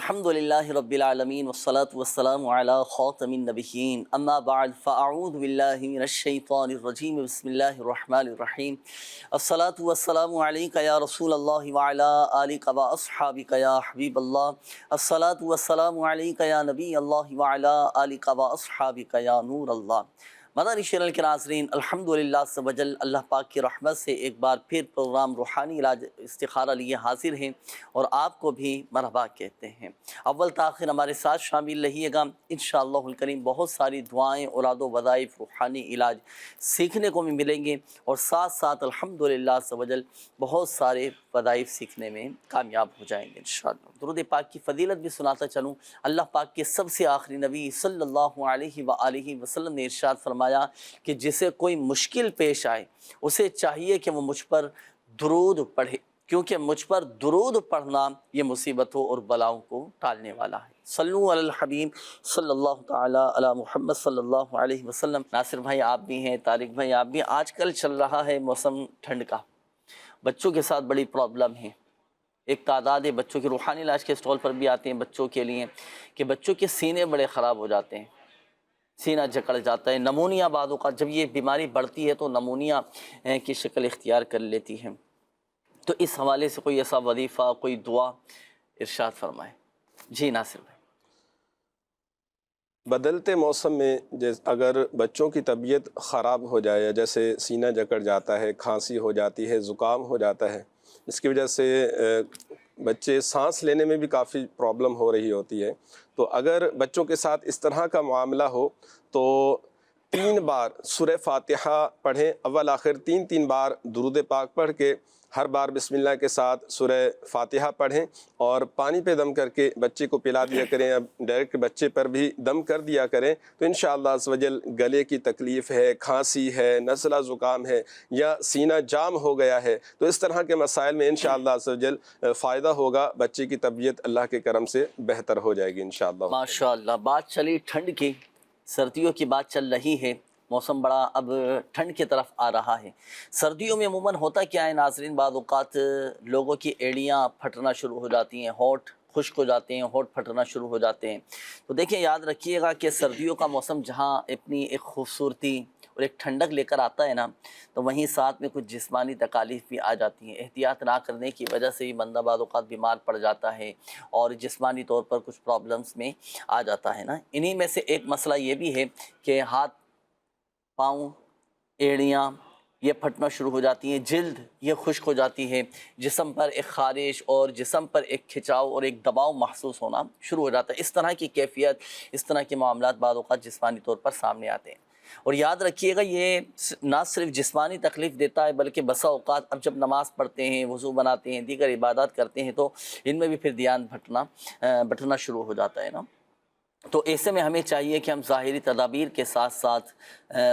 الحمدللہ رب العالمین والصلاة والسلام علی خاتم النبیین اما بعد فاعوذ باللہ من الشیطان الرجیم بسم اللہ الرحمن الرحیم الصلاة والسلام علیک یا رسول اللہ وعلی آلک و اصحابک یا حبیب اللہ الصلاة والسلام علیک یا نبی اللہ وعلی آلک و اصحابک یا نور اللہ۔ مدنی چینل کے ناظرین، الحمدللہ عز و جل اللہ پاک کی رحمت سے ایک بار پھر پروگرام روحانی علاج استخارہ لیے حاضر ہیں اور آپ کو بھی مرحبا کہتے ہیں۔ اول تاخیر ہمارے ساتھ شامل رہیے گا، انشاءاللہ الکریم بہت ساری دعائیں، اولاد و وظائف، روحانی علاج سیکھنے کو بھی ملیں گے اور ساتھ ساتھ الحمدللہ عز و جل بہت سارے وظائف سیکھنے میں کامیاب ہو جائیں گے انشاءاللہ۔ درود پاک کی فضیلت بھی سناتا چلوں۔ اللہ پاک کے سب سے آخری نبی صلی اللہ علیہ وآلہ وسلم نے ارشاد فرمایا کہ جسے کوئی مشکل پیش آئے اسے چاہیے کہ وہ مجھ پر درود پڑھے، کیونکہ مجھ پر درود پڑھنا یہ مصیبتوں اور بلاؤں کو ٹالنے والا ہے۔ صلو علی الحبیب صلی اللہ تعالی علی محمد صلی اللہ علیہ وسلم۔ ناصر بھائی آپ بھی ہیں، طارق بھائی آپ بھی۔ آج کل چل رہا ہے موسم ٹھنڈ کا، بچوں کے ساتھ بڑی پرابلم ہے۔ ایک تعداد ہے بچوں کے روحانی علاج کے اسٹال پر بھی آتے ہیں بچوں کے لیے کہ بچوں کے سینے بڑے خراب ہو جاتے ہیں، سینہ جکڑ جاتا ہے، نمونیا بعض اوقات جب یہ بیماری بڑھتی ہے تو نمونیا کی شکل اختیار کر لیتی ہے۔ تو اس حوالے سے کوئی ایسا وظیفہ، کوئی دعا ارشاد فرمائے۔ جی ناصر بھائی۔ بدلتے موسم میں اگر بچوں کی طبیعت خراب ہو جائے، جیسے سینہ جکڑ جاتا ہے، کھانسی ہو جاتی ہے، زکام ہو جاتا ہے، اس کی وجہ سے بچے سانس لینے میں بھی کافی پرابلم ہو رہی ہوتی ہے، تو اگر بچوں کے ساتھ اس طرح کا معاملہ ہو تو 3 بار سورہ فاتحہ پڑھیں، اول آخر 3 بار درود پاک پڑھ کے ہر بار بسم اللہ کے ساتھ سورہ فاتحہ پڑھیں اور پانی پہ دم کر کے بچے کو پلا دیا کریں، اب ڈائریکٹ بچے پر بھی دم کر دیا کریں تو انشاءاللہ عز و جل گلے کی تکلیف ہے، کھانسی ہے، نزلہ زکام ہے یا سینہ جام ہو گیا ہے تو اس طرح کے مسائل میں انشاءاللہ عز و جل فائدہ ہوگا، بچے کی طبیعت اللہ کے کرم سے بہتر ہو جائے گی انشاءاللہ۔ ماشاءاللہ، بات چلی ٹھنڈ کی، سردیوں کی بات چل رہی ہے، موسم بڑا اب ٹھنڈ کی طرف آ رہا ہے۔ سردیوں میں عموماً ہوتا کیا ہے ناظرین، بعض اوقات لوگوں کی ایڑیاں پھٹنا شروع ہو جاتی ہیں، ہونٹ خشک ہو جاتے ہیں، ہونٹ پھٹنا شروع ہو جاتے ہیں۔ تو دیکھیں یاد رکھیے گا کہ سردیوں کا موسم جہاں اپنی ایک خوبصورتی اور ایک ٹھنڈک لے کر آتا ہے نا، تو وہیں ساتھ میں کچھ جسمانی تکالیف بھی آ جاتی ہیں۔ احتیاط نہ کرنے کی وجہ سے بھی بندہ بعض اوقات بیمار پڑ جاتا ہے اور جسمانی طور پر کچھ پرابلمس میں آ جاتا ہے نا۔ انہی میں سے ایک مسئلہ یہ بھی ہے کہ ہاتھ، پاؤں، ایڑیاں یہ پھٹنا شروع ہو جاتی ہیں، جلد یہ خشک ہو جاتی ہے، جسم پر ایک خارش اور جسم پر ایک کھچاؤ اور ایک دباؤ محسوس ہونا شروع ہو جاتا ہے۔ اس طرح کی کیفیت، اس طرح کے معاملات بعض اوقات جسمانی طور پر سامنے آتے ہیں۔ اور یاد رکھیے گا یہ نہ صرف جسمانی تکلیف دیتا ہے بلکہ بسا اوقات اب جب نماز پڑھتے ہیں، وضو بناتے ہیں، دیگر عبادات کرتے ہیں تو ان میں بھی پھر دھیان بٹنا شروع ہو جاتا ہے نا۔ تو ایسے میں ہمیں چاہیے کہ ہم ظاہری تدابیر کے ساتھ ساتھ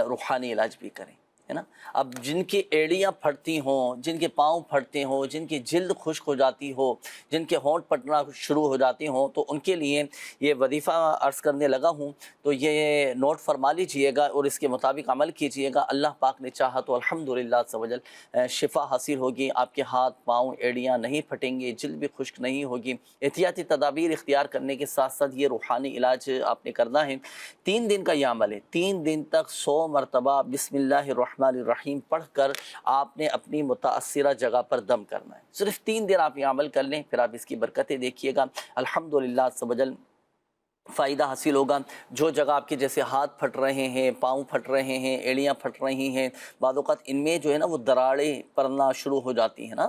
روحانی علاج بھی کریں، ہے نا۔ اب جن کی ایڑیاں پھٹتی ہوں، جن کے پاؤں پھٹتے ہوں، جن کی جلد خشک ہو جاتی ہو، جن کے ہونٹ پھٹنا شروع ہو جاتے ہوں، تو ان کے لیے یہ وظیفہ عرض کرنے لگا ہوں تو یہ نوٹ فرما لیجئے گا اور اس کے مطابق عمل کیجئے گا۔ اللہ پاک نے چاہا تو الحمدللہ عز و جل شفا حاصل ہوگی، آپ کے ہاتھ، پاؤں، ایڑیاں نہیں پھٹیں گے، جلد بھی خشک نہیں ہوگی۔ احتیاطی تدابیر اختیار کرنے کے ساتھ ساتھ یہ روحانی علاج آپ نے کرنا ہے۔ 3 دن کا یہ عمل ہے، 3 دن تک 100 مرتبہ بسم اللہ الرحمن الرحیم پڑھ کر آپ نے اپنی متاثرہ جگہ پر دم کرنا ہے۔ صرف 3 دن آپ یہ عمل کر لیں، پھر آپ اس کی برکتیں دیکھیے گا، الحمدللہ عز و جل فائدہ حاصل ہوگا۔ جو جگہ آپ کے جیسے ہاتھ پھٹ رہے ہیں، پاؤں پھٹ رہے ہیں، ایڑیاں پھٹ رہی ہیں، بعض اوقات ان میں جو ہے نا وہ دراڑیں پڑنا شروع ہو جاتی ہیں نا،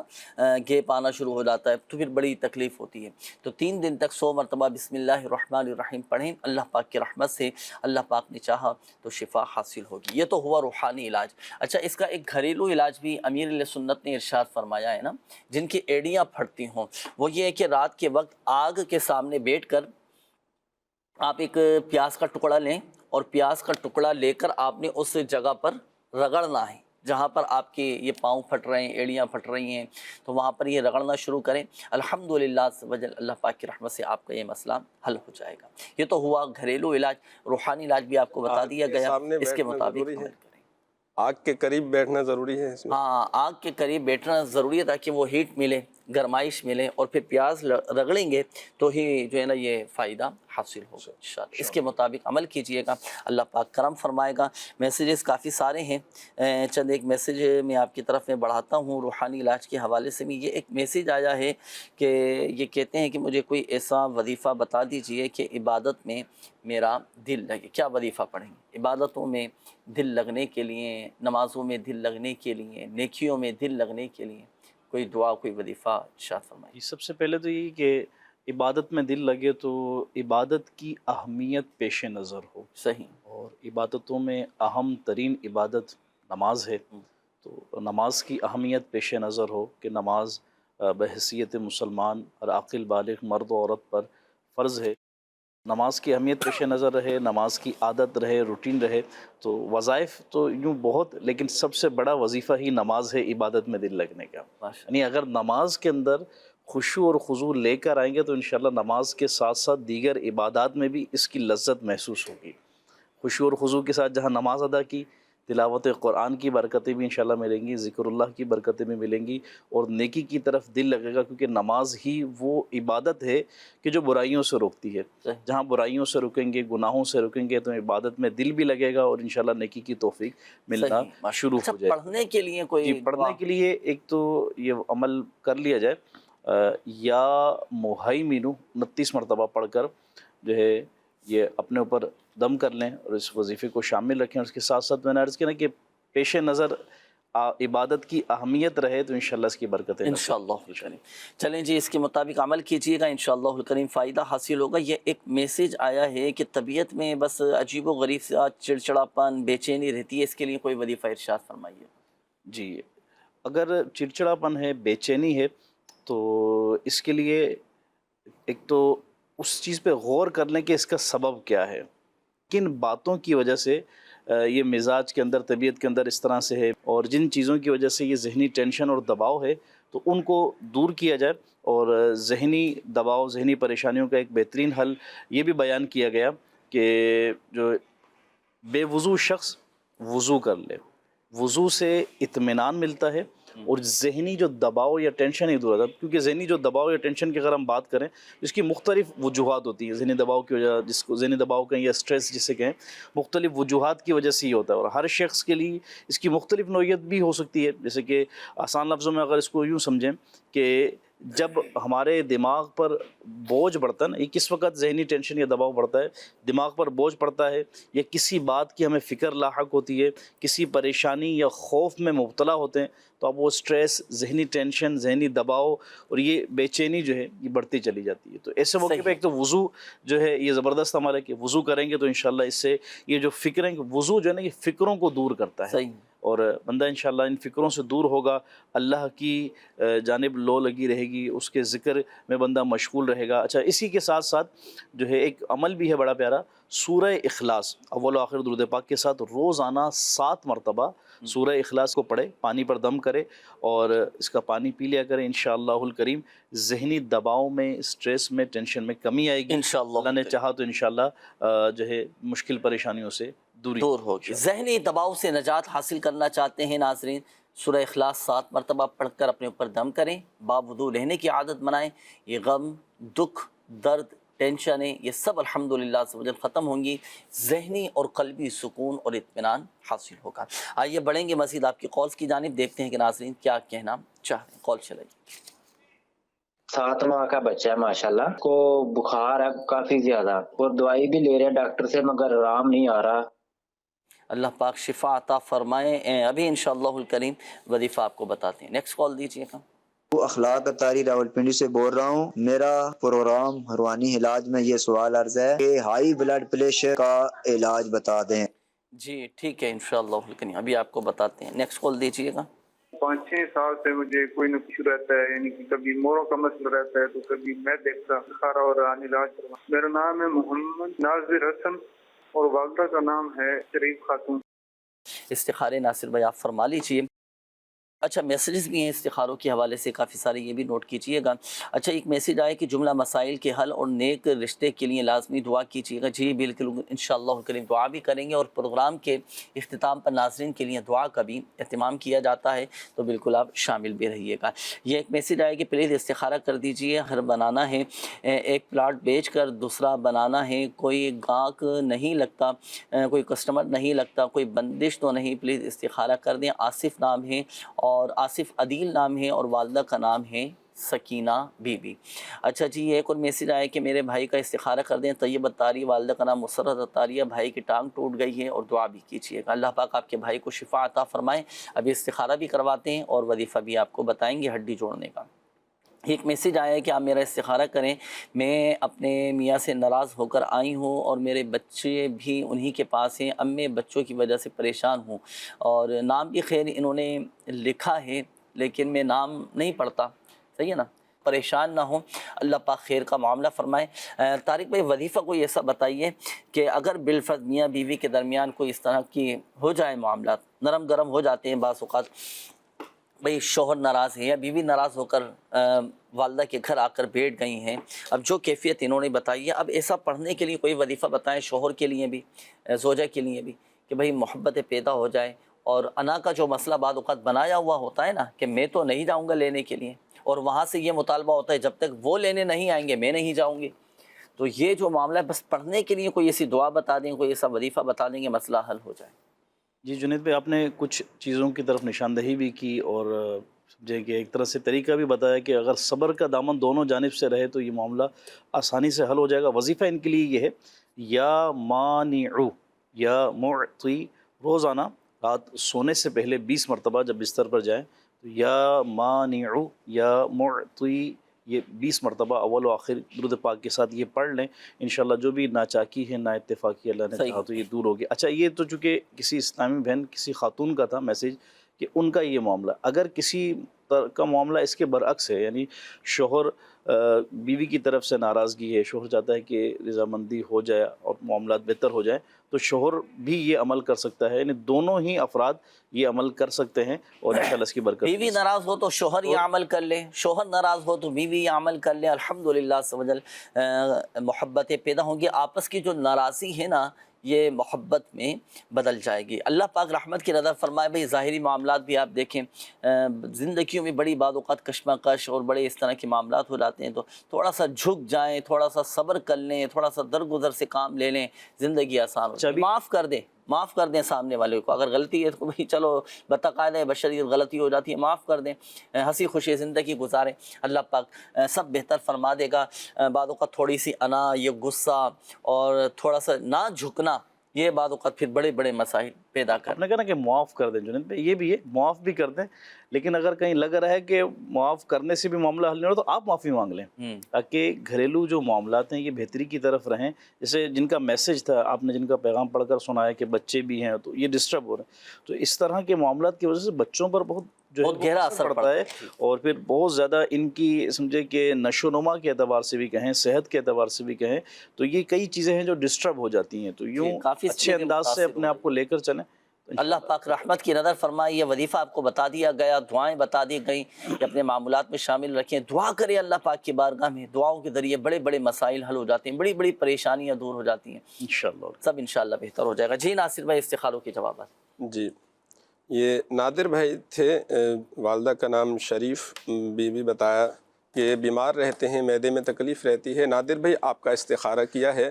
گیپ آنا شروع ہو جاتا ہے تو پھر بڑی تکلیف ہوتی ہے۔ تو 3 دن تک 100 مرتبہ بسم اللہ الرحمن الرحیم پڑھیں، اللہ پاک کی رحمت سے اللہ پاک نے چاہا تو شفا حاصل ہوگی۔ یہ تو ہوا روحانی علاج۔ اچھا، اس کا ایک گھریلو علاج بھی امیر علیہ سنت نے ارشاد فرمایا ہے نا، جن کی ایڑیاں پھٹتی ہوں وہ یہ ہے کہ رات کے وقت آگ کے سامنے بیٹھ کر آپ ایک پیاز کا ٹکڑا لیں اور پیاز کا ٹکڑا لے کر آپ نے اس جگہ پر رگڑنا ہے جہاں پر آپ کے یہ پاؤں پھٹ رہے ہیں، ایڑیاں پھٹ رہی ہیں، تو وہاں پر یہ رگڑنا شروع کریں۔ الحمدللہ عز و جل اللہ پاک کی رحمت سے آپ کا یہ مسئلہ حل ہو جائے گا۔ یہ تو ہوا گھریلو علاج۔ روحانی علاج بھی آپ کو بتا دیا گیا، اس کے مطابق عمل کریں۔ آگ کے قریب بیٹھنا ضروری ہے اس میں؟ ہاں، آگ کے قریب بیٹھنا ضروری ہے تاکہ وہ ہیٹ ملے، گرمائش ملے اور پھر پیاز رگڑیں گے تو ہی جو ہے نا یہ فائدہ حاصل ہوگا انشاءاللہ۔ اس کے مطابق عمل کیجئے گا، اللہ پاک کرم فرمائے گا۔ میسیجز کافی سارے ہیں، چند ایک میسیج میں آپ کی طرف میں بڑھاتا ہوں روحانی علاج کے حوالے سے بھی۔ یہ ایک میسیج آیا ہے کہ یہ کہتے ہیں کہ مجھے کوئی ایسا وظیفہ بتا دیجئے کہ عبادت میں میرا دل لگے۔ کیا وظیفہ پڑھیں گے؟ عبادتوں میں دل لگنے کے لیے، نمازوں میں دل لگنے کے لیے، نیکیوں میں دل لگنے کے لیے کوئی دعا، کوئی وظیفہ ارشاد فرمائیے۔ سب سے پہلے تو یہ کہ عبادت میں دل لگے تو عبادت کی اہمیت پیش نظر ہو، صحیح۔ اور عبادتوں میں اہم ترین عبادت نماز ہے، تو نماز کی اہمیت پیش نظر ہو کہ نماز بحیثیت مسلمان اور عاقل بالغ مرد و عورت پر فرض ہے۔ نماز کی اہمیت پیش نظر رہے، نماز کی عادت رہے، روٹین رہے، تو وظائف تو یوں بہت، لیکن سب سے بڑا وظیفہ ہی نماز ہے عبادت میں دل لگنے کا۔ یعنی اگر نماز کے اندر خشوع اور خضوع لے کر آئیں گے تو انشاءاللہ نماز کے ساتھ ساتھ دیگر عبادات میں بھی اس کی لذت محسوس ہوگی۔ خشوع اور خضوع کے ساتھ جہاں نماز ادا کی، تلاوت قرآن کی برکتیں بھی انشاءاللہ ملیں گی، ذکر اللہ کی برکتیں بھی ملیں گی، اور نیکی کی طرف دل لگے گا، کیونکہ نماز ہی وہ عبادت ہے کہ جو برائیوں سے روکتی ہے۔ جہاں برائیوں سے رکیں گے، گناہوں سے رکیں گے، تو عبادت میں دل بھی لگے گا اور انشاءاللہ نیکی کی توفیق ملنا شروع ہو جائے۔ پڑھنے کے لیے کوئی پڑھنے کے لیے ایک تو یہ عمل کر لیا جائے، یا مہیمنو 29 مرتبہ پڑھ کر جو ہے یہ اپنے اوپر دم کر لیں اور اس وظیفے کو شامل رکھیں۔ اور اس کے ساتھ ساتھ میں نے عرض کیا نا کہ پیش نظر عبادت کی اہمیت رہے تو انشاءاللہ اس کی برکتیں انشاءاللہ الکریم۔ چلیں جی، اس کے مطابق عمل کیجئے گا، انشاءاللہ الکریم فائدہ حاصل ہوگا۔ یہ ایک میسیج آیا ہے کہ طبیعت میں بس عجیب و غریب سا چڑچڑاپن، بے چینی رہتی ہے، اس کے لیے کوئی وظیفہ ارشاد فرمائیے۔ جی، اگر چڑچڑاپن ہے، بے چینی ہے، تو اس کے لیے ایک تو اس چیز پہ غور کر لیں کہ اس کا سبب کیا ہے، کن باتوں کی وجہ سے یہ مزاج کے اندر، طبیعت کے اندر اس طرح سے ہے، اور جن چیزوں کی وجہ سے یہ ذہنی ٹینشن اور دباؤ ہے تو ان کو دور کیا جائے۔ اور ذہنی دباؤ، ذہنی پریشانیوں کا ایک بہترین حل یہ بھی بیان کیا گیا کہ جو بے وضو شخص وضو کر لے، وضو سے اطمینان ملتا ہے، اور ذہنی جو دباؤ یا ٹینشن ہی دور ہوتا ہے۔ کیونکہ ذہنی جو دباؤ یا ٹینشن کی اگر ہم بات کریں، اس کی مختلف وجوہات ہوتی ہیں۔ ذہنی دباؤ کی وجہ، جس کو ذہنی دباؤ کہیں یا اسٹریس جسے کہیں، مختلف وجوہات کی وجہ سے ہی ہوتا ہے، اور ہر شخص کے لیے اس کی مختلف نوعیت بھی ہو سکتی ہے۔ جیسے کہ آسان لفظوں میں اگر اس کو یوں سمجھیں کہ جب ہمارے دماغ پر بوجھ بڑھتا ہے نا، یہ کس وقت ذہنی ٹینشن یا دباؤ بڑھتا ہے، دماغ پر بوجھ پڑتا ہے، یا کسی بات کی ہمیں فکر لاحق ہوتی ہے، کسی پریشانی یا خوف میں مبتلا ہوتے ہیں، تو اب وہ سٹریس، ذہنی ٹینشن، ذہنی دباؤ اور یہ بے چینی جو ہے یہ بڑھتی چلی جاتی ہے۔ تو ایسے موقع پہ ایک تو وضو جو ہے یہ زبردست عمل ہے کہ وضو کریں گے تو انشاءاللہ اس سے یہ جو فکریں، وضو جو ہے نا یہ فکروں کو دور کرتا ہے، اور بندہ انشاءاللہ ان فکروں سے دور ہوگا، اللہ کی جانب لو لگی رہے گی، اس کے ذکر میں بندہ مشغول رہے گا۔ اچھا، اسی کے ساتھ ساتھ جو ہے ایک عمل بھی ہے بڑا پیارا، سورہ اخلاص اول و آخر درود پاک کے ساتھ روزانہ 7 مرتبہ سورہ اخلاص کو پڑھے، پانی پر دم کرے اور اس کا پانی پی لیا کرے، انشاءاللہ الکریم ذہنی دباؤ میں، اسٹریس میں، ٹینشن میں کمی آئے گی۔ اللہ نے چاہا تو انشاءاللہ جو ہے مشکل پریشانیوں سے دور ہوگی۔ ذہنی دباؤ سے نجات حاصل کرنا چاہتے ہیں ناظرین، سورہ اخلاص 7 مرتبہ پڑھ کر اپنے اوپر دم کریں، باوضو رہنے کی عادت بنائیں، یہ غم، دکھ، درد، ٹینشنیں یہ سب الحمدللہ ختم ہوں گی، ذہنی اور قلبی سکون اور اطمینان حاصل ہوگا۔ آئیے بڑھیں گے مزید آپ کی کالز کی جانب، دیکھتے ہیں کہ ناظرین کیا کہنا چاہتے ہیں۔ کال چلائیے۔ 7 ماہ کا بچہ ہے ماشاءاللہ، کو بخار ہے کافی زیادہ، اور دوائی بھی لے رہے ہیں ڈاکٹر سے مگر آرام نہیں آ رہا۔ اللہ پاک شفا عطا فرمائیں۔ ابھی انشاءاللہ الکریم وظیفہ آپ کو بتاتے ہیں۔ نیکسٹ کال دیجیے گا۔ اخلاق اتاری راولپنڈی سے بول رہا ہوں۔ میرا پروگرام روحانی علاج میں یہ سوال عرض ہے کہ ہائی بلڈ پریشر کا علاج بتا دیں۔ جی ٹھیک ہے، انشاءاللہ الکریم ابھی آپ کو بتاتے ہیں۔ نیکسٹ کال دیجیے گا۔ 5-6 سال سے مجھے کوئی نہ کچھ رہتا ہے، یعنی کہ کبھی موروں کا مسئلہ رہتا ہے تو کبھی میں دیکھتا کھارا اور علاج کروا۔ میرا نام ہے محمد ناظر حسن اور والدہ کا نام ہے شریف خاتون۔ استخارے ناصر بھائی آپ فرما لیجیے۔ اچھا میسیجز بھی ہیں استخاروں کے حوالے سے کافی سارے، یہ بھی نوٹ کیجئے گا۔ اچھا ایک میسیج آیا کہ جملہ مسائل کے حل اور نیک رشتے کے لیے لازمی دعا کیجئے گا۔ جی بالکل انشاءاللہ کریم دعا بھی کریں گے، اور پروگرام کے اختتام پر ناظرین کے لیے دعا کا بھی اہتمام کیا جاتا ہے، تو بالکل آپ شامل بھی رہیے گا۔ یہ ایک میسیج آیا کہ پلیز استخارہ کر دیجئے، گھر بنانا ہے، ایک پلاٹ بیچ کر دوسرا بنانا ہے، کوئی گاہک نہیں لگتا، کوئی کسٹمر نہیں لگتا، کوئی بندش تو نہیں، پلیز استخارہ کر دیں۔ آصف نام ہے اور آصف عدیل نام ہے، اور والدہ کا نام ہے سکینہ بی بی۔ اچھا جی ایک اور میسیج آیا کہ میرے بھائی کا استخارہ کر دیں، طیب اتاری، والدہ کا نام مسرت اتاریہ، بھائی کی ٹانگ ٹوٹ گئی ہے اور دعا بھی کیجیے گا، اللہ پاک آپ کے بھائی کو شفا عطا فرمائیں۔ ابھی استخارہ بھی کرواتے ہیں اور وظیفہ بھی آپ کو بتائیں گے ہڈی جوڑنے کا۔ ایک میسیج آیا ہے کہ آپ میرا استخارہ کریں، میں اپنے میاں سے ناراض ہو کر آئی ہوں اور میرے بچے بھی انہی کے پاس ہیں، امی بچوں کی وجہ سے پریشان ہوں، اور نام بھی خیر انہوں نے لکھا ہے لیکن میں نام نہیں پڑھتا، صحیح ہے نا، پریشان نہ ہوں، اللہ پاک خیر کا معاملہ فرمائے۔ طارق بھائی وظیفہ کوئی ایسا بتائیے کہ اگر بالفرض میاں بیوی کے درمیان کوئی اس طرح کی ہو جائے معاملات، نرم گرم ہو جاتے ہیں بعض اوقات، بھئی شوہر ناراض ہے یا بیوی ناراض ہو کر والدہ کے گھر آ کر بیٹھ گئی ہیں، اب جو کیفیت انہوں نے بتائی ہے، اب ایسا پڑھنے کے لیے کوئی وظیفہ بتائیں شوہر کے لیے بھی، زوجہ کے لیے بھی، کہ بھئی محبت پیدا ہو جائے، اور انا کا جو مسئلہ بعض اوقات بنایا ہوا ہوتا ہے نا کہ میں تو نہیں جاؤں گا لینے کے لیے، اور وہاں سے یہ مطالبہ ہوتا ہے جب تک وہ لینے نہیں آئیں گے میں نہیں جاؤں گی، تو یہ جو معاملہ ہے بس پڑھنے کے لیے کوئی ایسی دعا بتا دیں، کوئی ایسا وظیفہ بتا دیں کہ مسئلہ حل ہو جائے۔ جی جنید بھائی، آپ نے کچھ چیزوں کی طرف نشاندہی بھی کی، اور سمجھے کہ ایک طرح سے طریقہ بھی بتایا کہ اگر صبر کا دامن دونوں جانب سے رہے تو یہ معاملہ آسانی سے حل ہو جائے گا۔ وظیفہ ان کے لیے یہ ہے یا مانعو یا معطی، روزانہ رات سونے سے پہلے 20 مرتبہ جب بستر پر جائیں تو یا مانعو یا معطی یہ 20 مرتبہ اول و آخر درود پاک کے ساتھ یہ پڑھ لیں، انشاءاللہ جو بھی ناچاکی ہے نا اتفاقی اللہ نے چاہا تو یہ دور ہوگی۔ اچھا یہ تو چونکہ کسی اسلامی بہن کسی خاتون کا تھا میسیج کہ ان کا یہ معاملہ، اگر کسی کا معاملہ اس کے برعکس ہے، یعنی شوہر بیوی کی طرف سے ناراضگی ہے، شوہر چاہتا ہے کہ رضامندی ہو جائے اور معاملات بہتر ہو جائیں، تو شوہر بھی یہ عمل کر سکتا ہے، یعنی دونوں ہی افراد یہ عمل کر سکتے ہیں، اور انشاءاللہ اس کی برکت۔ بیوی ناراض ہو تو شوہر یہ عمل کر لے، شوہر ناراض ہو تو بیوی یہ عمل کر لے، الحمدللہ سب جل محبتیں پیدا ہوں گی، آپس کی جو ناراضی ہے نا یہ محبت میں بدل جائے گی۔ اللہ پاک رحمت کی نظر فرمائے۔ بھئی ظاہری معاملات بھی آپ دیکھیں، زندگیوں میں بڑی بعض اوقات کشمکش اور بڑے اس طرح کے معاملات ہو جاتے ہیں، تو تھوڑا سا جھک جائیں، تھوڑا سا صبر کر لیں، تھوڑا سا درگزر سے کام لے لیں، زندگی آسان ہو جائے۔ معاف کر دیں سامنے والے کو، اگر غلطی ہے تو بھئی چلو بتقاعدہ بشریت غلطی ہو جاتی ہے، معاف کر دیں، ہنسی خوشی زندگی گزاریں، اللہ پاک سب بہتر فرما دے گا۔ بعض اوقات تھوڑی سی انا، یہ غصہ اور تھوڑا سا نہ جھکنا، یہ بعض اوقات پھر بڑے بڑے مسائل پیدا کر۔ آپ نے کہا نا کہ معاف کر دیں جنید بھائی، یہ بھی ہے معاف بھی کر دیں، لیکن اگر کہیں لگ رہا ہے کہ معاف کرنے سے بھی معاملہ حل نہیں ہو تو آپ معافی مانگ لیں، تاکہ گھریلو جو معاملات ہیں یہ بہتری کی طرف رہیں۔ جیسے جن کا میسج تھا، آپ نے جن کا پیغام پڑھ کر سنایا کہ بچے بھی ہیں تو یہ ڈسٹرب ہو رہے ہیں، تو اس طرح کے معاملات کی وجہ سے بچوں پر بہت گہرا اثر پڑتا ہے، اور پھر بہت زیادہ ان کی سمجھے کہ نشو و نما کے اعتبار سے بھی کہیں، صحت کے اعتبار سے بھی کہیں، تو یہ کئی چیزیں ہیں جو ڈسٹرب ہو جاتی ہیں، تو یوں اچھے انداز سے اپنے آپ کو لے کر چلیں۔ اللہ پاک رحمت کی نظر فرمائے۔ یہ وظیفہ آپ کو بتا دیا گیا، دعائیں بتا دی گئیں کہ اپنے معاملات میں شامل رکھیں، دعا کریں اللہ پاک کی بارگاہ میں، دعاؤں کے ذریعے بڑے بڑے مسائل حل ہو جاتے ہیں، بڑی بڑی پریشانیاں دور ہو جاتی ہیں، انشاءاللہ سب انشاءاللہ بہتر ہو جائے گا۔ جی ناصر بھائی استخاروں کے جوابات۔ جی یہ نادر بھائی تھے، والدہ کا نام شریف بیوی بتایا کہ بیمار رہتے ہیں، معدے میں تکلیف رہتی ہے۔ نادر بھائی آپ کا استخارہ کیا ہے،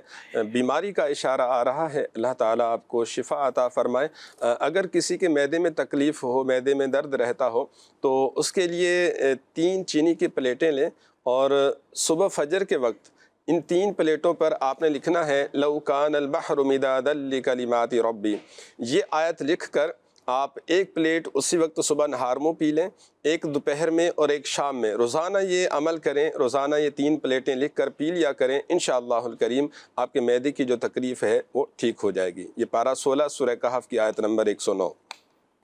بیماری کا اشارہ آ رہا ہے، اللہ تعالیٰ آپ کو شفا عطا فرمائے۔ اگر کسی کے معدے میں تکلیف ہو، معدے میں درد رہتا ہو، تو اس کے لیے 3 چینی کی پلیٹیں لیں، اور صبح فجر کے وقت ان 3 پلیٹوں پر آپ نے لکھنا ہے لو کان البحر مدادا لکلمات ربی، یہ آیت لکھ کر آپ 1 پلیٹ اسی وقت صبح نہار منہ پی لیں، 1 دوپہر میں اور 1 شام میں، روزانہ یہ عمل کریں، روزانہ یہ 3 پلیٹیں لکھ کر پی لیا کریں، انشاءاللہ الکریم آپ کے معدے کی جو تکلیف ہے وہ ٹھیک ہو جائے گی۔ یہ پارہ 16 سورہ کہف کی آیت نمبر 109۔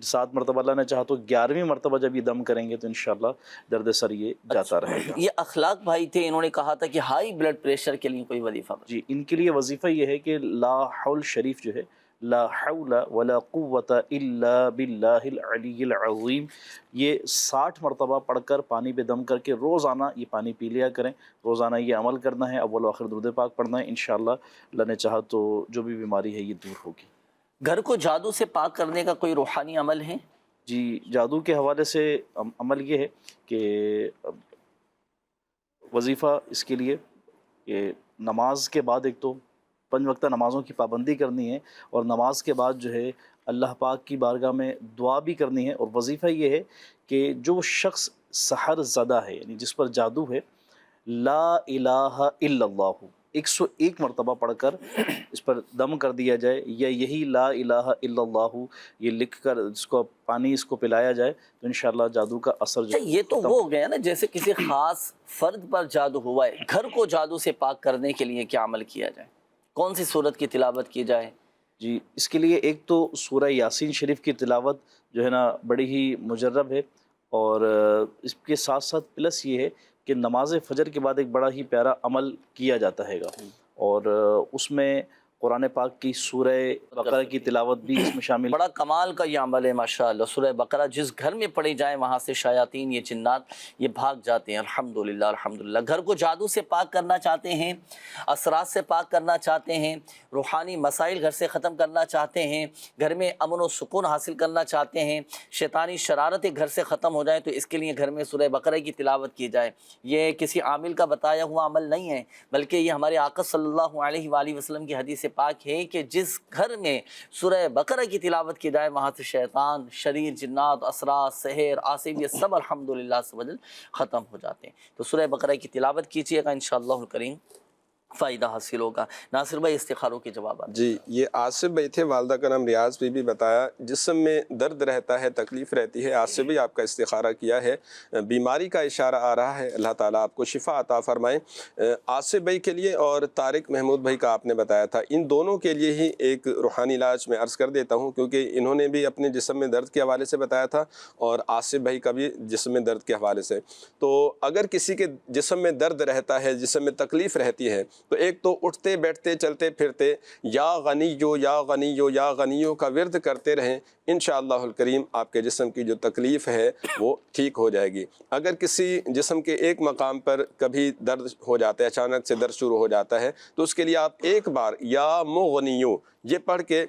پھر 7 مرتبہ اللہ نے چاہا تو 11ویں مرتبہ جب یہ دم کریں گے تو انشاءاللہ درد سر یہ جاتا رہے گا۔ یہ اخلاق بھائی تھے، انہوں نے کہا تھا کہ ہائی بلڈ پریشر کے لیے کوئی وظیفہ بتائیں۔ جی، ان کے لیے وظیفہ یہ ہے کہ لا حول شریف جو ہے، لا حول ولا قوت الا باللہ العلی العظیم، یہ 60 مرتبہ پڑھ کر پانی پہ دم کر کے روزانہ یہ پانی پی لیا کریں، روزانہ یہ عمل کرنا ہے، اول و آخر درود پاک پڑھنا ہے، انشاءاللہ اللہ نے چاہا تو جو بھی بیماری ہے یہ دور ہوگی۔ گھر کو جادو سے پاک کرنے کا کوئی روحانی عمل ہے؟ جی، جادو کے حوالے سے عمل یہ ہے کہ وظیفہ اس کے لیے کہ نماز کے بعد ایک تو 5 وقتہ نمازوں کی پابندی کرنی ہے، اور نماز کے بعد جو ہے اللہ پاک کی بارگاہ میں دعا بھی کرنی ہے، اور وظیفہ یہ ہے کہ جو شخص سحر زدہ ہے، یعنی جس پر جادو ہے، لا الہ الا اللہ 101 مرتبہ پڑھ کر اس پر دم کر دیا جائے، یا یہی لا الہ الا اللہ یہ لکھ کر اس کو پانی اس کو پلایا جائے تو انشاءاللہ جادو کا اثر جو یہ تو وہ ہو گیا نا، جیسے کسی خاص فرد پر جادو ہوا ہے، گھر کو جادو سے پاک کرنے کے لیے کیا عمل کیا جائے؟ کون سی صورت کی تلاوت کی جائے؟ جی، اس کے لیے ایک تو سورہ یاسین شریف کی تلاوت جو ہے نا بڑی ہی مجرب ہے، اور اس کے ساتھ ساتھ پلس یہ ہے کہ نماز فجر کے بعد ایک بڑا ہی پیارا عمل کیا جاتا ہے گا، اور اس میں قرآن پاک کی سورہ بقرہ کی تلاوت بھی اس میں شامل۔ بڑا کمال کا یہ عمل ہے ماشاءاللہ، سورہ بقرہ جس گھر میں پڑھی جائے وہاں سے شیاطین، یہ جنات یہ بھاگ جاتے ہیں، الحمدللہ الحمدللہ۔ گھر کو جادو سے پاک کرنا چاہتے ہیں، اثرات سے پاک کرنا چاہتے ہیں، روحانی مسائل گھر سے ختم کرنا چاہتے ہیں، گھر میں امن و سکون حاصل کرنا چاہتے ہیں، شیطانی شرارتیں گھر سے ختم ہو جائیں، تو اس کے لیے گھر میں سورہ بقرہ کی تلاوت کی جائے۔ یہ کسی عامل کا بتایا ہوا عمل نہیں ہے، بلکہ یہ ہمارے آقا صلی اللہ علیہ وآلہ وسلم کی حدیث پاک ہے کہ جس گھر میں سورہ بقرہ کی تلاوت کی جائے وہاں سے شیطان، شریر، جنات، اثرات، سحر، آصف، یہ سب الحمدللہ سے ختم ہو جاتے ہیں۔ تو سورہ بقرہ کی تلاوت کیجیے گا انشاءاللہ الکریم، فائدہ حاصل ہوگا۔ ناصر بھائی استخاروں کے جوابات۔ جی، یہ آصف بھائی تھے، والدہ کا نام ریاض بی بی، بتایا جسم میں درد رہتا ہے، تکلیف رہتی ہے۔ آصف بھائی آپ کا استخارہ کیا ہے، بیماری کا اشارہ آ رہا ہے، اللہ تعالیٰ آپ کو شفا عطا فرمائیں۔ آصف بھائی کے لیے اور طارق محمود بھائی کا آپ نے بتایا تھا، ان دونوں کے لیے ہی ایک روحانی علاج میں عرض کر دیتا ہوں، کیونکہ انہوں نے بھی اپنے جسم میں درد کے حوالے سے بتایا تھا، اور آصف بھائی کا بھی جسم میں درد کے حوالے سے۔ تو اگر کسی کے جسم میں درد رہتا ہے، جسم میں تکلیف رہتی ہے، تو ایک تو اٹھتے بیٹھتے چلتے پھرتے یا غنیو یا غنیو یا غنیو کا ورد کرتے رہیں، انشاءاللہ الکریم آپ کے جسم کی جو تکلیف ہے وہ ٹھیک ہو جائے گی۔ اگر کسی جسم کے ایک مقام پر کبھی درد ہو جاتا ہے، اچانک سے درد شروع ہو جاتا ہے، تو اس کے لیے آپ ایک بار یا مغنیو یہ پڑھ کے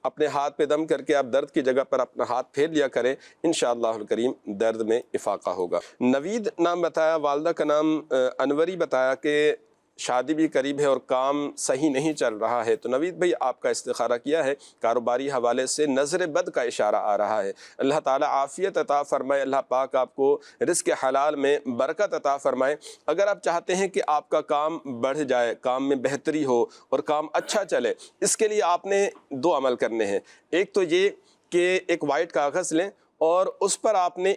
اپنے ہاتھ پہ دم کر کے آپ درد کی جگہ پر اپنا ہاتھ پھیر لیا کریں، انشاءاللہ الکریم درد میں افاقہ ہوگا۔ نوید نام بتایا، والدہ کا نام انوری بتایا کہ شادی بھی قریب ہے اور کام صحیح نہیں چل رہا ہے۔ تو نوید بھائی آپ کا استخارہ کیا ہے، کاروباری حوالے سے نظر بد کا اشارہ آ رہا ہے، اللہ تعالیٰ عافیت عطا فرمائے، اللہ پاک آپ کو رزق حلال میں برکت عطا فرمائے۔ اگر آپ چاہتے ہیں کہ آپ کا کام بڑھ جائے، کام میں بہتری ہو اور کام اچھا چلے، اس کے لیے آپ نے 2 عمل کرنے ہیں۔ ایک تو یہ کہ ایک وائٹ کاغذ لیں اور اس پر آپ نے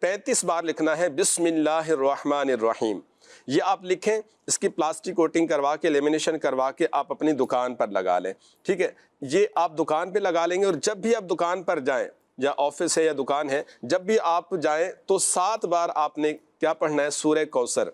35 بار لکھنا ہے بسم اللہ الرحمن الرحیم۔ یہ آپ لکھیں، اس کی پلاسٹک کوٹنگ کروا کے، لیمینیشن کروا کے آپ اپنی دکان پر لگا لیں، ٹھیک ہے؟ یہ آپ دکان پہ لگا لیں گے، اور جب بھی آپ دکان پر جائیں، یا آفس ہے یا دکان ہے، جب بھی آپ جائیں تو 7 بار آپ نے کیا پڑھنا ہے، سورہ کوثر۔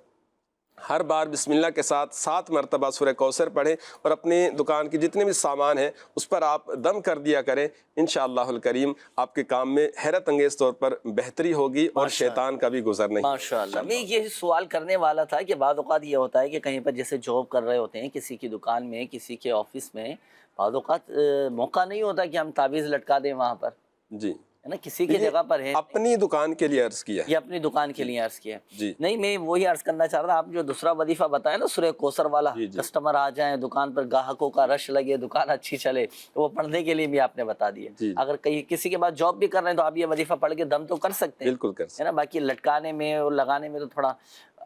ہر بار بسم اللہ کے ساتھ 7 مرتبہ سورہ کوثر پڑھیں، اور اپنی دکان کے جتنے بھی سامان ہیں اس پر آپ دم کر دیا کریں، انشاءاللہ الکریم آپ کے کام میں حیرت انگیز طور پر بہتری ہوگی، اور شیطان کا بھی گزر نہیں۔ ماشاءاللہ، میں یہ سوال کرنے والا تھا کہ بعض اوقات یہ ہوتا ہے کہ کہیں پر جیسے جاب کر رہے ہوتے ہیں، کسی کی دکان میں، کسی کے آفس میں، بعض اوقات موقع نہیں ہوتا کہ ہم تعویذ لٹکا دیں وہاں پر، جی ہے نا، کسی کی جگہ پر ہے، اپنی دکان کے لیے عرض کیا ہے، یہ اپنی دکان کے لیے عرض کیا ہے۔ جی نہیں، میں وہی عرض کرنا چاہ رہا تھا، آپ جو دوسرا وظیفہ بتایا نا سورہ کوثر والا، جی جی کسٹمر آ جائیں، دکان پر گاہکوں کا رش لگے، دکان اچھی چلے، تو وہ پڑھنے کے لیے بھی آپ نے بتا دیا۔ جی اگر کسی کے بعد جاب بھی کر رہے ہیں تو آپ یہ وظیفہ پڑھ کے دم تو کر سکتے ہیں، بالکل کر سکتے ہے نا، باقی لٹکانے میں اور لگانے میں تو تھوڑا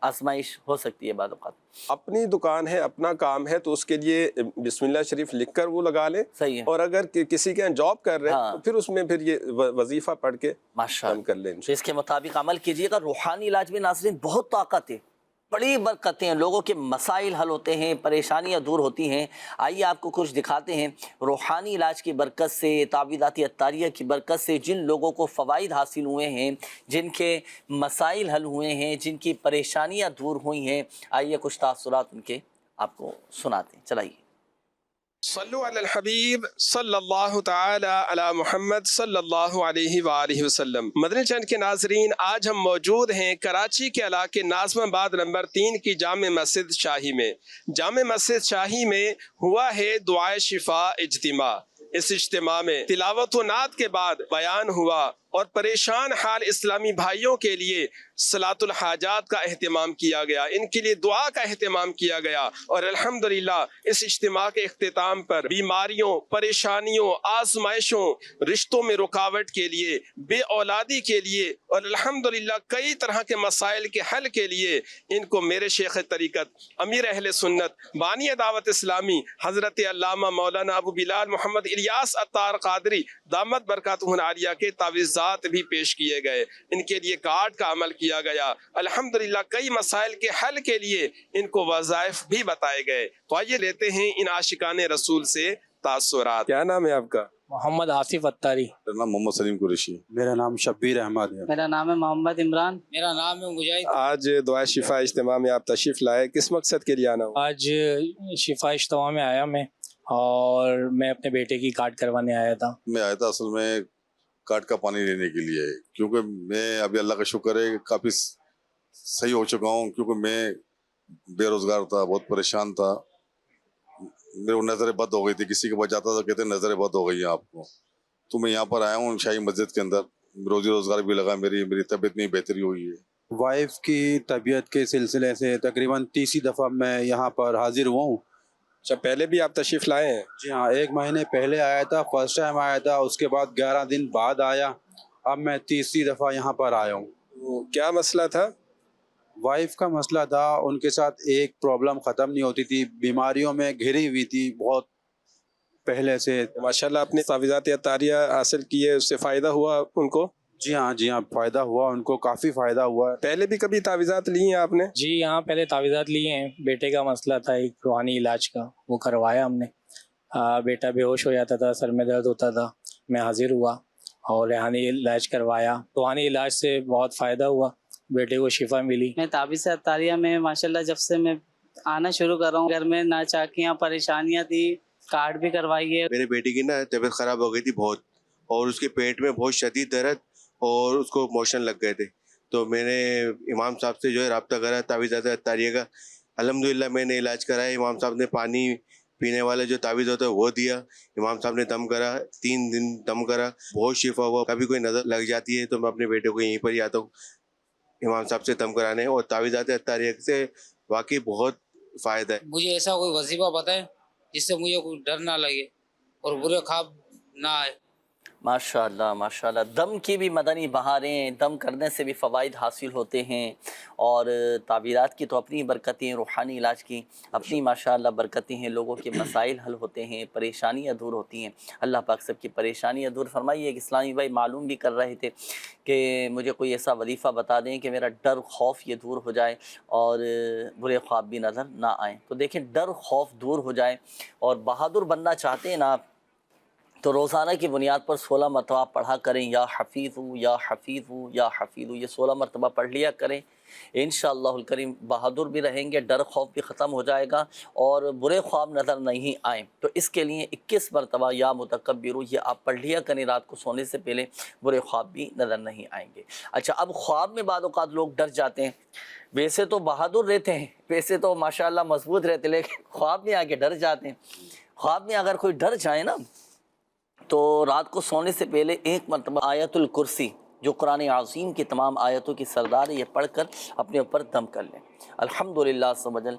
آزمائش ہو سکتی ہے بعض اوقات۔ اپنی دکان ہے، اپنا کام ہے، تو اس کے لیے بسم اللہ شریف لکھ کر وہ لگا لیں، صحیح ہے، اور اگر کسی کے یہاں جاب کر رہے ہیں ہاں، تو پھر اس میں پھر یہ وظیفہ پڑھ کے ماشاءاللہ کر لیں۔ تو اس کے مطابق عمل کیجیے گا۔ روحانی علاج میں ناظرین بہت طاقت ہے، بڑی برکتیں ہیں، لوگوں کے مسائل حل ہوتے ہیں، پریشانیاں دور ہوتی ہیں۔ آئیے آپ کو کچھ دکھاتے ہیں روحانی علاج کی برکت سے، تعویذات عطاریہ کی برکت سے جن لوگوں کو فوائد حاصل ہوئے ہیں، جن کے مسائل حل ہوئے ہیں، جن کی پریشانیاں دور ہوئی ہیں۔ آئیے کچھ تاثرات ان کے آپ کو سناتے ہیں، چلائیے۔ صلو علی الحبیب صلی اللہ تعالی علی محمد صلی اللہ علیہ وآلہ وسلم۔ مدنی چینل کے ناظرین، آج ہم موجود ہیں کراچی کے علاقے ناظم آباد نمبر 3 کی جامع مسجد شاہی میں۔ جامع مسجد شاہی میں ہوا ہے دعائے شفا اجتماع۔ اس اجتماع میں تلاوت و نعت کے بعد بیان ہوا اور پریشان حال اسلامی بھائیوں کے لیے صلاۃ الحاجات کا اہتمام کیا گیا، ان کے لیے دعا کا اہتمام کیا گیا، اور الحمدللہ اس اجتماع کے اختتام پر بیماریوں، پریشانیوں، آزمائشوں، رشتوں میں رکاوٹ کے لیے، بے اولادی کے لیے، اور الحمدللہ کئی طرح کے مسائل کے حل کے لیے ان کو میرے شیخ طریقت، امیر اہل سنت، بانی دعوت اسلامی حضرت علامہ مولانا ابو بلال محمد الیاس عطار قادری دامت برکاتہ العالیہ کے تعویذات بھی پیش کیے گئے، ان کے لیے کارڈ کا عمل کیا گیا۔ الحمدللہ کئی مسائل کے حل کے لیے ان کو وظائف بھی بتائے گئے۔ تو آئیے لیتے ہیں ان عاشقان رسول سے تاثرات۔ کیا نام ہے آپ کا؟ محمد آصف اتاری۔ میرا نام محمد سلیم قریشی۔ میرا نام شبیر احمد ہے۔ میرا نام ہے محمد عمران۔ میرا نام ہے مجاہد۔ آج دعائے شفا اجتماع میں آپ تشریف لائے، کس مقصد کے لیے آنا ہوا؟ آج شفا اجتماع میں آیا میں، اور میں اپنے بیٹے کی کارڈ کروانے آیا تھا۔ میں آیا تھا اصل میں کارڈ کا پانی لینے کے لیے، کیونکہ میں ابھی اللہ کا شکر ہے کافی صحیح ہو چکا ہوں، کیونکہ میں بے روزگار تھا، بہت پریشان تھا، میرے کو نظر بد ہو گئی تھی، کسی کے پاس جاتا تھا کہتے نظر بد ہو گئی ہے آپ کو، تو میں یہاں پر آیا ہوں شاہی مسجد کے اندر، روزی روزگار بھی لگا، میری طبیعت میں بہتری ہوئی ہے۔ وائف کی طبیعت کے سلسلے سے تقریباً 30 دفعہ میں یہاں پر حاضر ہوا ہوں۔ اچھا، پہلے بھی آپ تشریف لائے ہیں؟ جی ہاں، 1 مہینے پہلے آیا تھا، فرسٹ ٹائم آیا تھا، اس کے بعد 11 دن بعد آیا، اب میں 30 دفعہ یہاں پر آیا ہوں۔ کیا مسئلہ تھا؟ وائف کا مسئلہ تھا، ان کے ساتھ ایک پرابلم ختم نہیں ہوتی تھی، بیماریوں میں گھری ہوئی تھی بہت پہلے سے۔ ماشاءاللہ آپ نے تعویذات عطاریہ حاصل کیے، اس سے فائدہ ہوا ان کو؟ جی ہاں، فائدہ ہوا ان کو، کافی فائدہ ہوا۔ پہلے بھی کبھی تعویذات لی ہیں آپ نے؟ جی یہاں پہلے تعویذات لیے ہیں، بیٹے کا مسئلہ تھا ایک روحانی علاج کا، وہ کروایا ہم نے۔ بیٹا بے ہوش ہو جاتا تھا، سر میں درد ہوتا تھا، میں حاضر ہوا اور روحانی علاج کروایا، روحانی علاج سے بہت فائدہ ہوا، بیٹے کو شفا ملی۔ میں تعویذ عطاریہ میں ماشاءاللہ جب سے میں آنا شروع کر رہا ہوں، گھر میں ناچاکیاں پریشانیاں تھی، کارڈ بھی کروائی ہے۔ میرے بیٹے کی نا طبیعت خراب ہو گئی تھی بہت، اور اس کے پیٹ میں بہت شدید درد اور اس کو موشن لگ گئے تھے، تو میں نے امام صاحب سے جو ہے رابطہ کرا تعویذات عطاریہ کا، الحمدللہ میں نے علاج کرایا۔ امام صاحب نے پانی پینے والا جو تعویذ ہوتا ہے وہ دیا، امام صاحب نے دم کرا، 3 دن دم کرا، بہت شفا ہوا۔ کبھی کوئی نظر لگ جاتی ہے تو میں اپنے بیٹے کو یہیں پر ہی آتا ہوں امام صاحب سے دم کرانے، اور تعویذات عطاریہ سے واقعی بہت فائدہ ہے۔ مجھے ایسا کوئی وظیفہ بتائے جس سے مجھے کوئی ڈر نہ لگے اور برے خواب نہ آئے۔ ماشاءاللہ ماشاءاللہ، دم کی بھی مدنی بہاریں، دم کرنے سے بھی فوائد حاصل ہوتے ہیں، اور تعبیرات کی تو اپنی برکتیں، روحانی علاج کی اپنی ماشاءاللہ برکتیں ہیں، لوگوں کے مسائل حل ہوتے ہیں، پریشانیاں دور ہوتی ہیں۔ اللہ پاک سب کی پریشانیاں دور فرمائیے۔ ایک اسلامی بھائی معلوم بھی کر رہے تھے کہ مجھے کوئی ایسا وظیفہ بتا دیں کہ میرا ڈر خوف یہ دور ہو جائے اور برے خواب بھی نظر نہ آئیں۔ تو دیکھیں، ڈر خوف دور ہو جائے اور بہادر بننا چاہتے ہیں نا آپ، تو روزانہ کی بنیاد پر 16 مرتبہ پڑھا کریں، یا حفیظ یا حفیظ یا حفیظ، یہ 16 مرتبہ پڑھ لیا کریں، انشاءاللہ الکریم بہادر بھی رہیں گے، ڈر خوف بھی ختم ہو جائے گا اور برے خواب نظر نہیں آئیں۔ تو اس کے لیے 21 مرتبہ یا متکبر یہ آپ پڑھ لیا کریں رات کو سونے سے پہلے، برے خواب بھی نظر نہیں آئیں گے۔ اچھا، اب خواب میں بعض اوقات لوگ ڈر جاتے ہیں، ویسے تو بہادر رہتے ہیں، ویسے تو ماشاءاللہ مضبوط رہتے، لیکن خواب میں آ کے ڈر جاتے ہیں۔ خواب میں اگر کوئی ڈر جائے نا، تو رات کو سونے سے پہلے 1 مرتبہ آیت الکرسی جو قرآن عظیم کی تمام آیتوں کی سردار ہے، یہ پڑھ کر اپنے اوپر دم کر لیں۔ الحمدللہ عز و جل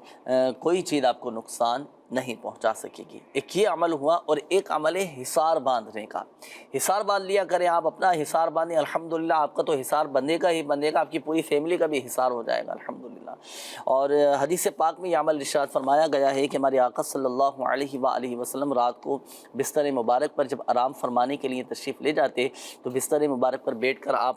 کوئی چیز آپ کو نقصان نہیں پہنچا سکے گی۔ ایک یہ عمل ہوا، اور ایک عمل ہے حصار باندھنے کا۔ حصار باندھ لیا کریں، آپ اپنا حصار باندھیں، الحمدللہ آپ کا تو حصار بندے کا ہی بندے گا، آپ کی پوری فیملی کا بھی حصار ہو جائے گا الحمدللہ۔ اور حدیث پاک میں یہ عمل ارشاد فرمایا گیا ہے کہ ہمارے آقا صلی اللہ علیہ وآلہ وسلم رات کو بستر مبارک پر جب آرام فرمانے کے لیے تشریف لے جاتے، تو بستر مبارک پر بیٹھ کر آپ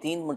3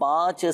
5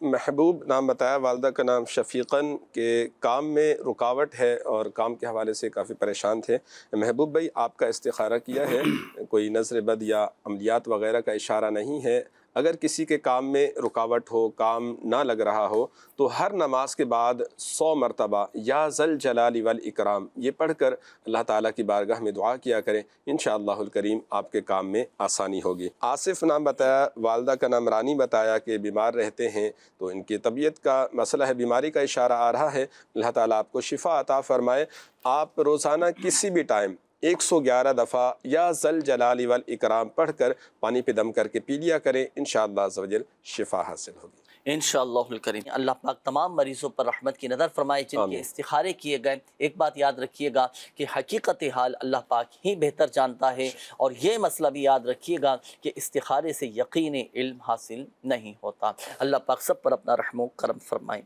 محبوب نام بتایا، والدہ کا نام شفیقن، کے کام میں رکاوٹ ہے اور کام کے حوالے سے کافی پریشان تھے۔ محبوب بھائی، آپ کا استخارہ کیا ہے، کوئی نظر بد یا عملیات وغیرہ کا اشارہ نہیں ہے۔ اگر کسی کے کام میں رکاوٹ ہو، کام نہ لگ رہا ہو، تو ہر نماز کے بعد 100 مرتبہ یا ذل جلال والاکرام یہ پڑھ کر اللہ تعالیٰ کی بارگاہ میں دعا کیا کریں، انشاءاللہ الکریم آپ کے کام میں آسانی ہوگی۔ آصف نام بتایا، والدہ کا نام رانی بتایا کہ بیمار رہتے ہیں، تو ان کی طبیعت کا مسئلہ ہے، بیماری کا اشارہ آ رہا ہے، اللہ تعالیٰ آپ کو شفا عطا فرمائے۔ آپ روزانہ کسی بھی ٹائم 111 دفعہ یا ذل جلال والاکرام پڑھ کر پانی پہ دم کر کے پی لیا کریں، انشاءاللہ عزوجل شفا حاصل ہوگی انشاءاللہ الکریم۔ اللہ پاک تمام مریضوں پر رحمت کی نظر فرمائے جن کے استخارے کیے گئے۔ ایک بات یاد رکھیے گا کہ حقیقت حال اللہ پاک ہی بہتر جانتا ہے، اور یہ مسئلہ بھی یاد رکھیے گا کہ استخارے سے یقین علم حاصل نہیں ہوتا۔ اللہ پاک سب پر اپنا رحم و کرم فرمائے۔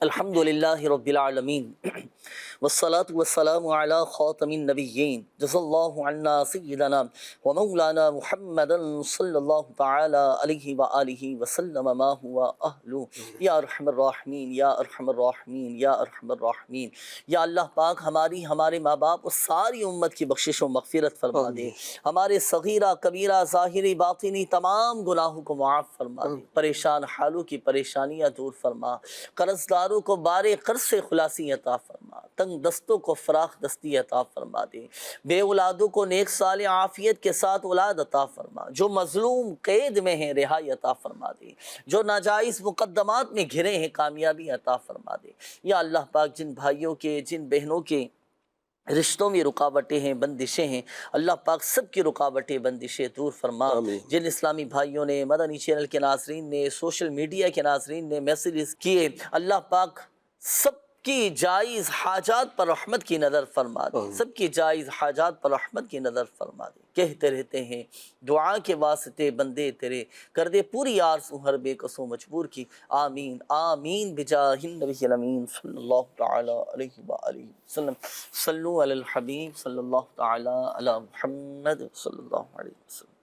الحمدللہ رب العالمین والصلاة والسلام علی خاتم النبیین، جزا اللہ عنا سیدنا و مولانا محمد صلی اللہ تعالی علیہ وآلہ وسلم ما ہوا اہلو، یا ارحم الراحمین یا ارحم الراحمین یا ارحم الراحمین۔ یا اللہ پاک ہمارے ماں باپ اور ساری امت کی بخشش و مغفرت فرما دے، ہمارے صغیرہ کبیرہ ظاہری باطنی تمام گناہوں کو معاف فرما دے، پریشان حالوں کی پریشانیاں دور فرما، قرض داروں کو بارے قرض سے خلاصی عطا فرما، تنگ دستوں کو فراخ دستی عطا فرما دے، بے اولادوں کو نیک صالح عافیت کے ساتھ اولاد عطا فرما، جو مظلوم قید میں ہیں رہائی عطا فرما دے، جو ناجائز مقدمات میں گھرے ہیں کامیابی عطا فرما دے۔ یا اللہ پاک جن بھائیوں کے، جن بہنوں کے رشتوں میں رکاوٹیں ہیں، بندشیں ہیں، اللہ پاک سب کی رکاوٹیں بندشیں دور فرما۔ جن اسلامی بھائیوں نے، مدنی چینل کے ناظرین نے، سوشل میڈیا کے ناظرین نے میسیجز کیے، اللہ پاک سب کی جائز حاجات پر رحمت کی نظر فرما دے، سب کی جائز حاجات پر رحمت کی نظر فرما دے۔ کہتے رہتے ہیں دعا کے واسطے بندے تیرے، کر دے پوری آرزو ہر بے قصو مجبور کی، آمین آمین بجاہ النبی الامین صلی اللہ تعالی علیہ وآلہ وسلم۔ صلو علی الحبیب صلی اللہ تعالی علی محمد صلی اللہ علیہ وسلم۔